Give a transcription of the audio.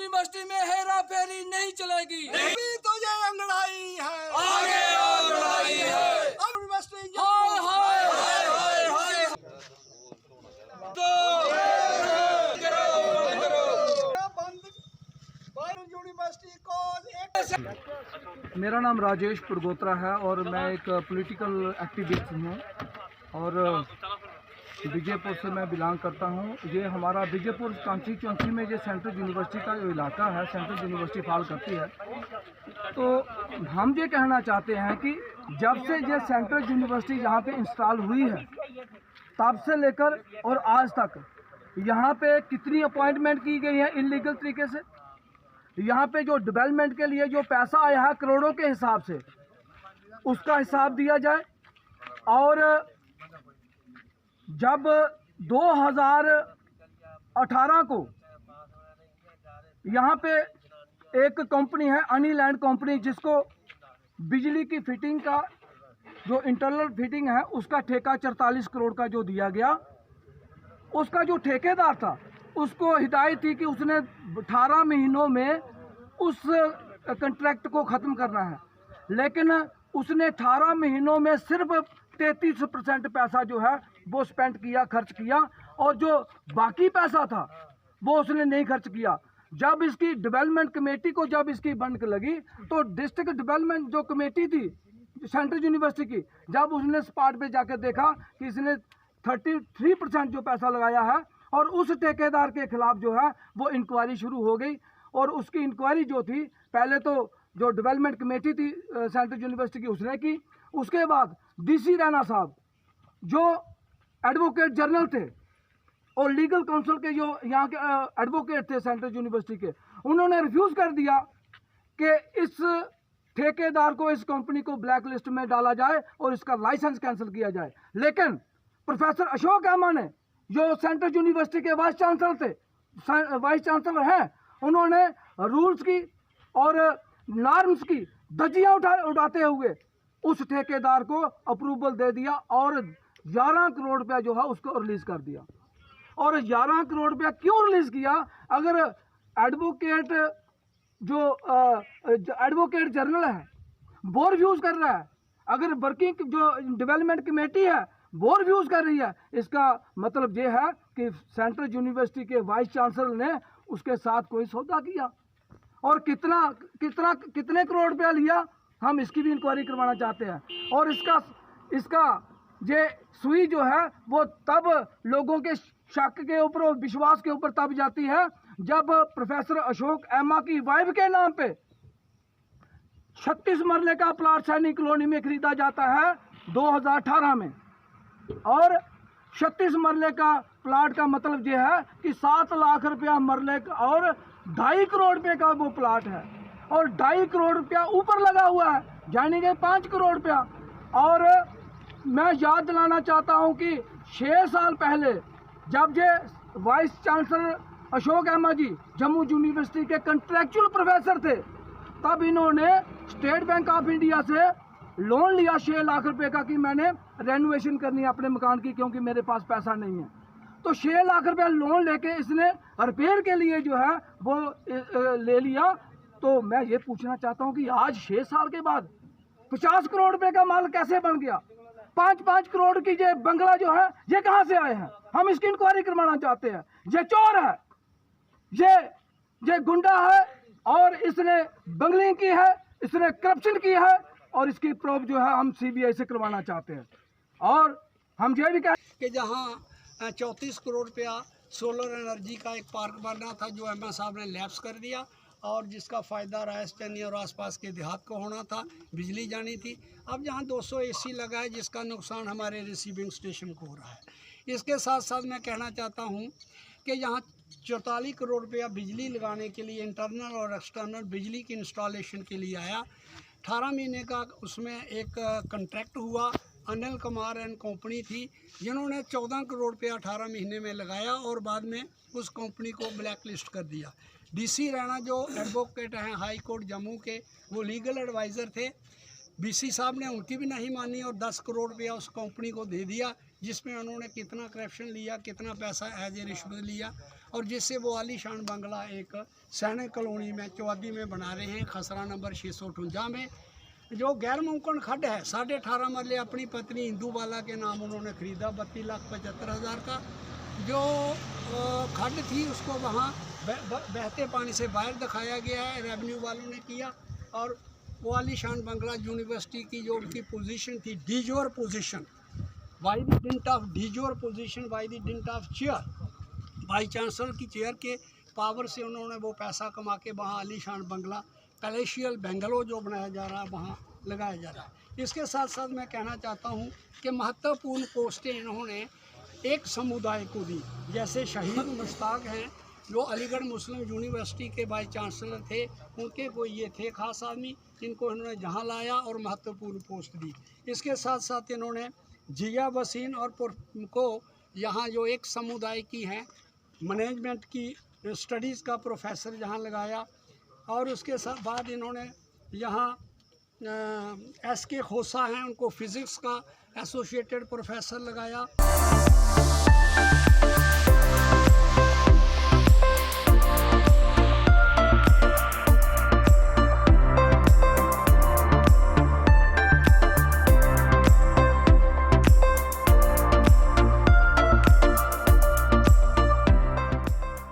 University में हेरा फेरी नहीं चलेगी। नहीं तो ये अंगड़ाई है, आगे और लड़ाई है। यूनिवर्सिटी हाय हाय हाय हाय हाय। तो यूनिवर्सिटी को मेरा नाम राजेश पुरगोत्रा है और मैं एक पॉलिटिकल एक्टिविस्ट हूँ और विजयपुर से मैं बिलोंग करता हूँ। ये हमारा विजयपुर कॉन्स्टिट्यूंसी में ये सेंट्रल यूनिवर्सिटी का जो इलाका है, सेंट्रल यूनिवर्सिटी फॉल करती है। तो हम ये कहना चाहते हैं कि जब से ये सेंट्रल यूनिवर्सिटी यहाँ पे इंस्टॉल हुई है तब से लेकर और आज तक यहाँ पे कितनी अपॉइंटमेंट की गई है इलीगल तरीके से। यहाँ पे जो डेवलपमेंट के लिए जो पैसा आया है करोड़ों के हिसाब से, उसका हिसाब दिया जाए। और जब 2018 को यहाँ पे एक कंपनी है अनिलैंड कंपनी, जिसको बिजली की फिटिंग का जो इंटरनल फिटिंग है उसका ठेका 44 करोड़ का जो दिया गया, उसका जो ठेकेदार था उसको हिदायत थी कि उसने 18 महीनों में उस कॉन्ट्रैक्ट को ख़त्म करना है, लेकिन उसने 18 महीनों में सिर्फ 33% पैसा जो है वो स्पेंड किया, खर्च किया, और जो बाकी पैसा था वो उसने नहीं खर्च किया। जब इसकी डेवलपमेंट कमेटी को जब इसकी बनक लगी तो डिस्ट्रिक्ट डेवलपमेंट जो कमेटी थी सेंट्रल यूनिवर्सिटी की, जब उसने स्पॉट पे जाकर देखा कि इसने 33% जो पैसा लगाया है, और उस ठेकेदार के खिलाफ जो है वो इंक्वायरी शुरू हो गई। और उसकी इंक्वायरी जो थी पहले तो जो डेवलपमेंट कमेटी थी सेंट्रल यूनिवर्सिटी की उसने की, उसके बाद डीसी रैना साहब जो एडवोकेट जनरल थे और लीगल काउंसिल के जो यहाँ के एडवोकेट थे सेंट्रल यूनिवर्सिटी के, उन्होंने रिफ्यूज़ कर दिया कि इस ठेकेदार को, इस कंपनी को ब्लैक लिस्ट में डाला जाए और इसका लाइसेंस कैंसिल किया जाए। लेकिन प्रोफेसर अशोक एमा ने, जो सेंट्रल यूनिवर्सिटी के वाइस चांसलर थे, वाइस चांसलर हैं, उन्होंने रूल्स की और नॉर्म्स की धज्जियां उड़ाते हुए उस ठेकेदार को अप्रूवल दे दिया और 11 करोड़ रुपया जो है उसको रिलीज कर दिया। और 11 करोड़ रुपया क्यों रिलीज किया? अगर एडवोकेट जो एडवोकेट जनरल है वो रिव्यूज कर रहा है, अगर वर्किंग जो डेवलपमेंट कमेटी है वो रिव्यूज कर रही है, इसका मतलब ये है कि सेंट्रल यूनिवर्सिटी के वाइस चांसलर ने उसके साथ कोई सौदा किया। और कितने करोड़ रुपया लिया, हम इसकी भी इंक्वायरी करवाना चाहते हैं। और इसका ये सुई जो है वो तब लोगों के शक के ऊपर और विश्वास के ऊपर तब जाती है जब प्रोफेसर अशोक एमा की वाइफ के नाम पे 36 मरले का प्लाट सैनिक कॉलोनी में खरीदा जाता है 2018 में, और 36 मरले का प्लाट का मतलब ये है कि 7 लाख रुपया मरले का और 2.5 करोड़ रुपये का वो प्लाट है, और 2.5 करोड़ रुपया ऊपर लगा हुआ है, यानी कि 5 करोड़ रुपया। और मैं याद दिलाना चाहता हूं कि 6 साल पहले जब ये वाइस चांसलर अशोक एमा जी जम्मू यूनिवर्सिटी के कंट्रैक्चुअल प्रोफेसर थे, तब इन्होंने स्टेट बैंक ऑफ इंडिया से लोन लिया 6 लाख रुपए का कि मैंने रेनोवेशन करनी है अपने मकान की, क्योंकि मेरे पास पैसा नहीं है। तो 6 लाख रुपया लोन लेके इसने रिपेयर के लिए जो है वो ले लिया। तो मैं ये पूछना चाहता हूँ कि आज 6 साल के बाद 50 करोड़ रुपए का माल कैसे बन गया? 5-5 करोड़ की ये बंगला जो है ये कहाँ से आए हैं? हम इसकी इंक्वायरी करवाना चाहते हैं। ये चोर है, ये गुंडा है, और इसने बंगलिंग की है, इसने करप्शन की है, और इसकी प्रूफ जो है हम सीबीआई से करवाना चाहते हैं। और हम ये भी कह कि जहाँ 34 करोड़ रुपया सोलर एनर्जी का एक पार्क बनना था जो एमा साहब ने लैप्स कर दिया, और जिसका फ़ायदा राजस्थानी और आसपास के देहात को होना था, बिजली जानी थी। अब जहाँ 200 एसी लगा है जिसका नुकसान हमारे रिसीविंग स्टेशन को हो रहा है। इसके साथ साथ मैं कहना चाहता हूँ कि यहाँ 44 करोड़ रुपया बिजली लगाने के लिए इंटरनल और एक्सटर्नल बिजली की इंस्टॉलेशन के लिए आया। 18 महीने का उसमें एक कॉन्ट्रैक्ट हुआ। अनिल कुमार एंड कंपनी थी जिन्होंने 14 करोड़ रुपया 18 महीने में लगाया और बाद में उस कंपनी को ब्लैक लिस्ट कर दिया। डीसी रैना जो एडवोकेट हैं हाई कोर्ट जम्मू के, वो लीगल एडवाइज़र थे। बीसी साहब ने उनकी भी नहीं मानी और 10 करोड़ रुपया उस कंपनी को दे दिया, जिसमें उन्होंने कितना करप्शन लिया, कितना पैसा एज ए रिश्वत लिया, और जिससे वो आलीशान बंगला एक सैनिक कॉलोनी में चौदी में बना रहे हैं, खसरा नंबर 658 में। जो गैर मुमकिन खड्ड है 18.5 मरले अपनी पत्नी इंदुबाला के नाम उन्होंने ख़रीदा 32,75,000 का। जो खड्ड थी उसको वहाँ बहते पानी से बाहर दिखाया गया है, रेवेन्यू वालों ने किया। और वो आलीशान बंगला यूनिवर्सिटी की जो उनकी पोजीशन थी, de jure position, by the dint of de jure position, by the dint of chair, vice chancellor की चेयर के पावर से उन्होंने वो पैसा कमा के वहाँ आलीशान बंगला पैलेशियल बेंगलो जो बनाया जा रहा है वहाँ लगाया जा रहा है। इसके साथ साथ मैं कहना चाहता हूँ कि महत्वपूर्ण पोस्टें इन्होंने एक समुदाय को दी, जैसे शहीद मुश्ताक हैं जो अलीगढ़ मुस्लिम यूनिवर्सिटी के वाइस चांसलर थे, उनके कोई ये थे खास आदमी, इनको इन्होंने जहाँ लाया और महत्वपूर्ण पोस्ट दी। इसके साथ साथ इन्होंने जिया वसीन और को यहाँ जो एक समुदाय की हैं मैनेजमेंट की स्टडीज़ का प्रोफेसर जहाँ लगाया। और उसके साथ बाद इन्होंने यहाँ SK खोसा हैं, उनको फ़िज़िक्स का एसोसिएटेड प्रोफेसर लगाया।